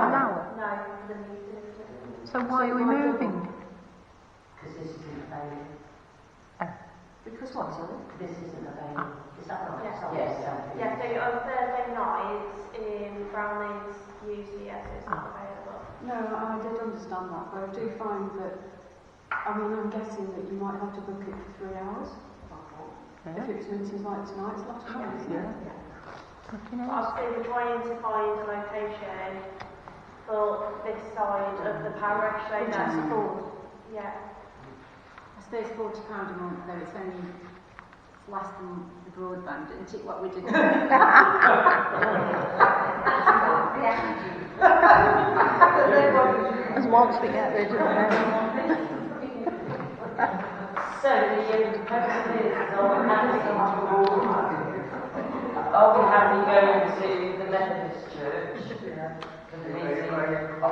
an hour? No, the meeting. So why are we moving? Because this isn't available. Because what, sorry? This isn't available. Is that right? Yeah. Yes. Yeah, so on Thursday nights in Brownings usually, yes, it's not available. No, I did understand that, but I do find that, I'm guessing that you might have to book it for 3 hours. If it's meetings like tonight, it's a lot of money, isn't it? Obviously, we're trying to find a location for this side of the parish, so Which that's is full. yeah. I suppose £40 a month, though it's only less than the broadband, isn't it? What we did. As once we get rid of them. So the proposal is are we happy going to the Methodist Church for the meeting on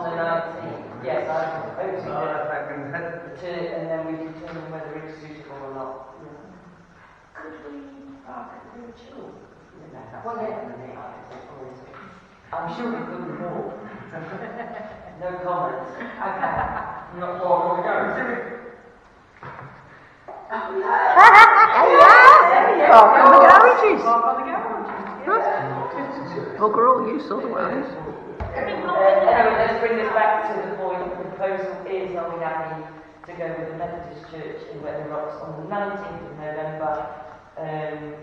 the 19th? Yes, I'm proposing and then we determine whether it's suitable or not. Could we park at the church? Well, yeah. I'm sure we couldn't walk. No comments. Okay. Not far on the go. Park on the garages. Bugger all use otherwise. Anyway, let's bring this back to the point. The proposal is, are we happy to go with the Methodist Church in Wether Rocks on the 19th of November and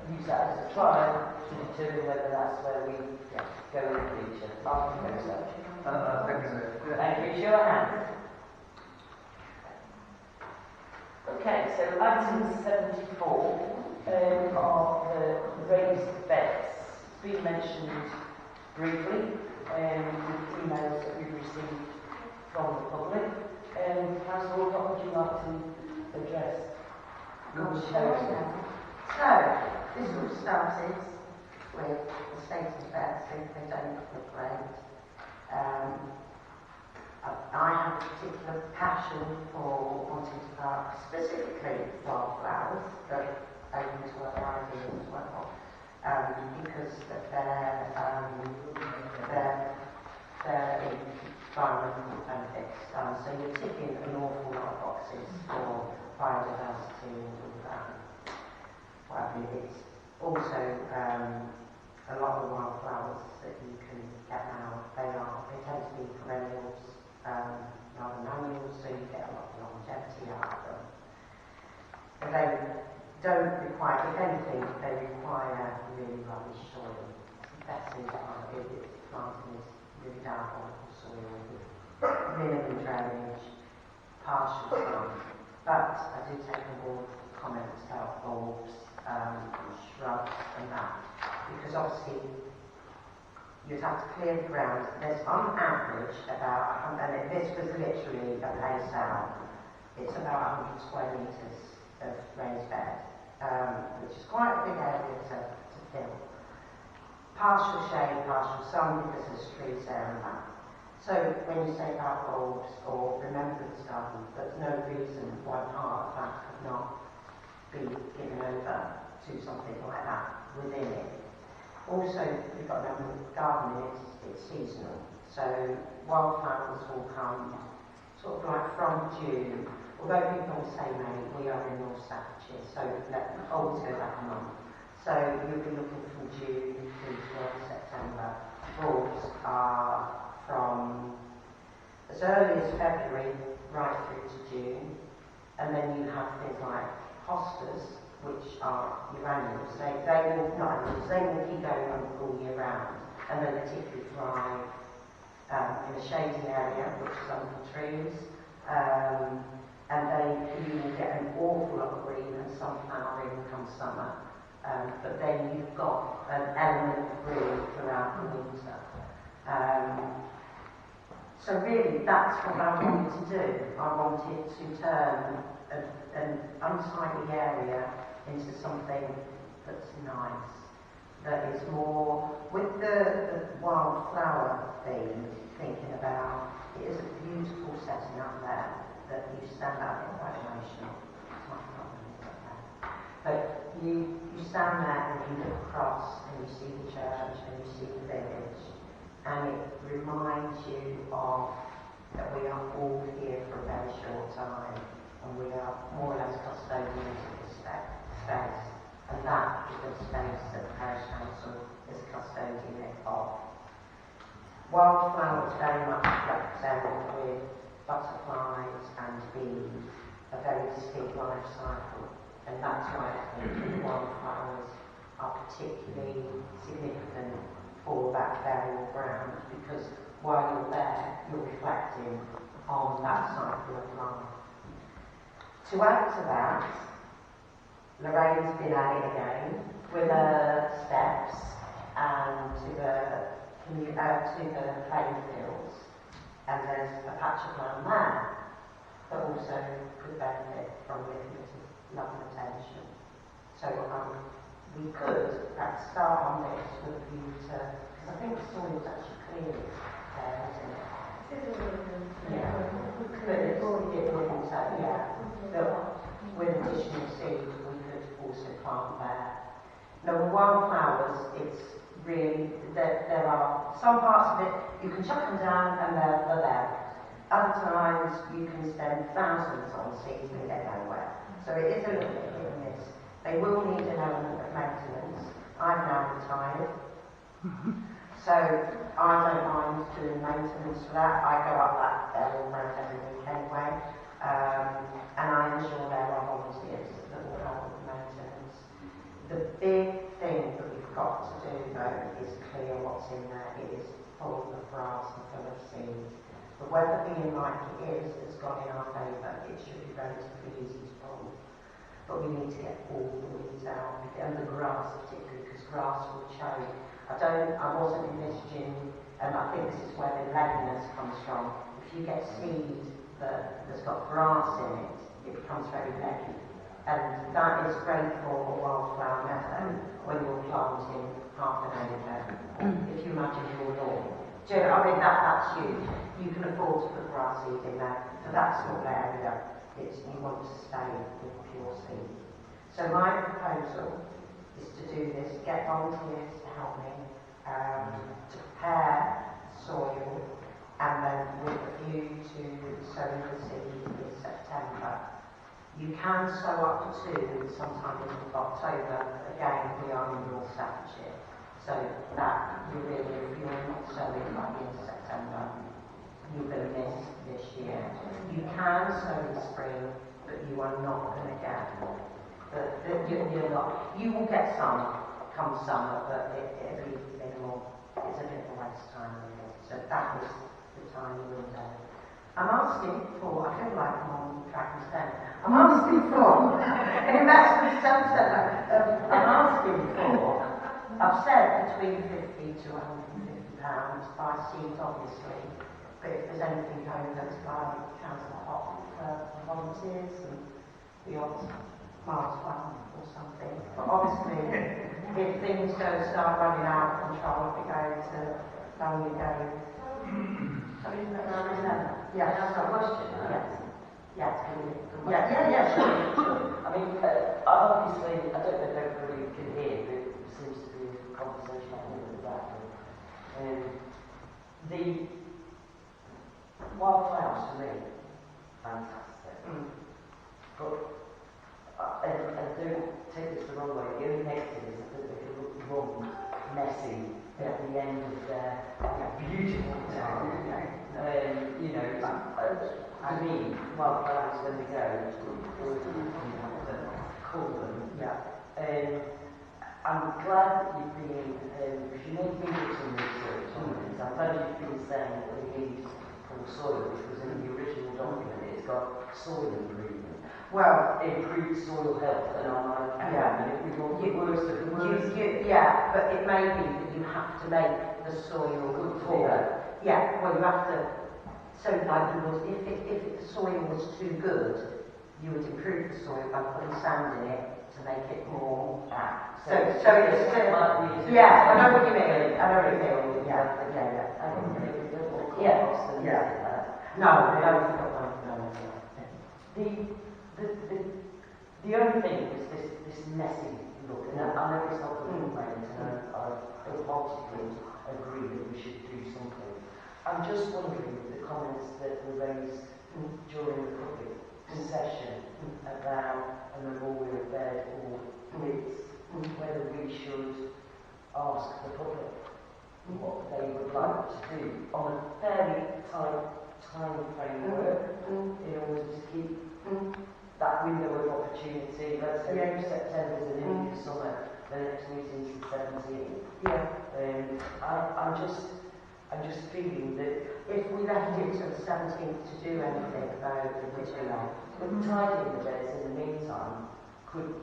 use that as a trial to determine whether that's where we go in the future. I think so. Thank you. Show of hands. Okay, so item 74 are the raised beds. It's been mentioned briefly with emails that we've received from the public. Councillor, what would you like to address? So, this all started with the state of beds, if they don't look great. I have a particular passion for wanting to park specifically wildflowers, but open to other ideas as well, because of their environmental benefits. So you're ticking an awful lot of boxes for biodiversity and whatever. It's also a lot of the wildflowers that you can get now, they tend to be perennials rather than annuals, so you get a lot of longevity out of them. But they don't require, if anything, they require really rubbish soil. The best thing that I do is planting is really diabolical soil with minimum drainage, partial sun. But I do take on board comments about bulbs, shrubs and that, because obviously you'd have to clear the ground. There's on average about, and this was literally a place out, it's about 100 square metres of raised bed, which is quite a big area to fill. Partial shade, partial sun, because there's trees there and that. So when you say about bulbs or remembrance garden, there's no reason why part of that could not be given over to something like that within it. Also, we've got to remember gardening, it's seasonal. So wildflowers will come sort of like from June. Although people will say May, we are in North Staffordshire, so always go back a month. So you'll be looking from June through to September. Bulbs are from as early as February right through to June. And then you have things like hostas, which are uraniums. They will not annuals, they will keep going on all year round, and they particularly thrive in a shady area, which is under trees, and you will get an awful lot of green and sunflowering come summer, but then you've got an element of green throughout the winter. So really, that's what I wanted to do. I wanted to turn an unsightly area into something that's nice, that is more, with the wildflower theme, thinking about, it is a beautiful setting up there, that you stand out, it's quite emotional, it's not problem, but you stand there and you look across and you see the church and you see the village, remind you of that we are all here for a very short time, and we are more or less custodians of this space, and that is the space that the Parish Council is custodian of. Wildflowers very much represent with butterflies and bees a very distinct life cycle, and that's why I think wildflowers are particularly significant for that burial ground, because while you're there, you're reflecting on that cycle of life. To add to that, Lorraine's been at it again with her steps and to the playing fields, and there's a patch of land there that also could benefit from a little bit of love and attention. So we could perhaps start on this with a view to, because I think the soil's actually clear there, isn't it? Yeah. But it wouldn't, but with additional seed we could also plant there. Now with wildflowers, it's really, there are some parts of it, you can chuck them down and they're there. Other times you can spend thousands on seeds and get nowhere. So it is a little bit hit and miss. They will need an element of maintenance. I'm now retired, so I don't mind doing maintenance for that. I go up that all round every week anyway, and I ensure there are volunteers that will help with the maintenance. The big thing that we've got to do though is clear what's in there. It is full of grass and full of seeds. The weather being like it is has gone in our favour. It should be relatively easy to pull. But we need to get all the weeds out, and the grass particularly, because grass will choke. I wasn't envisaging, and I think this is where the legginess comes from. If you get seed that's got grass in it, it becomes very leggy. And that is great for a wildflower meadow when you're planting half an acre. If you imagine your lawn. Do you know, I mean, that's huge. You can afford to put grass seed in there for that sort of area. You want to stay with pure seed. So my proposal is to do this, get volunteers to help me to prepare soil, and then with a view to sowing the seed in September. You can sow up to sometime in October. Again, we are in North Staffordshire, so that if you're not sowing by the end of September, you're going to miss this year. You can sow in spring, but you are not going to get. You're not. You will get some come summer, but it'll be a bit more. It's a bit of a waste time. So that is the time window. I'm asking for. I feel like I'm on Dragon's Den. I'm asking for an investment centre. I'm asking for. I've said between £50 to £150 by seed, obviously. But if there's anything over to buy council hot for volunteers and the odd Mars one or something. But obviously, if things start running out of control, if we go to down you go. Yeah, that's a question. Yes. Yeah, sure. I mean, obviously, I don't know if everybody can hear, but it seems to be a conversation happening in the background. The wildflowers, for me, fantastic. But, and don't take this the wrong way, the only negative is that they can look wrong, messy, at the end of their beautiful time. To me, wildflowers, when they go, call them. I'm glad that you've been, because you made me do some research on this. I'm glad you've been saying that we need full soil, which was in the original document. It's got soil improvement. Well, improved soil health, and I'm like, if we want the worst of the worst. But it may be that you have to make the soil good for it. Yeah, well, you have to. So, like, if the soil was too good, you would improve the soil by putting sand in it to make it more. So it's yeah, I know what you mean. No. The only thing is this messy look, and I know it's not the complaint, and I wholeheartedly agree that we should do something. I'm just wondering the comments that were raised during the public session about a memorial bed or wreaths, whether we should ask the public what they would like to do on a fairly tight time framework in order to keep that window of opportunity. Let's say September's an end of summer, the next meeting's the 17th. I'm just feeling that If we left it till the 17th to do anything about the winter, but tidying the beds in the meantime could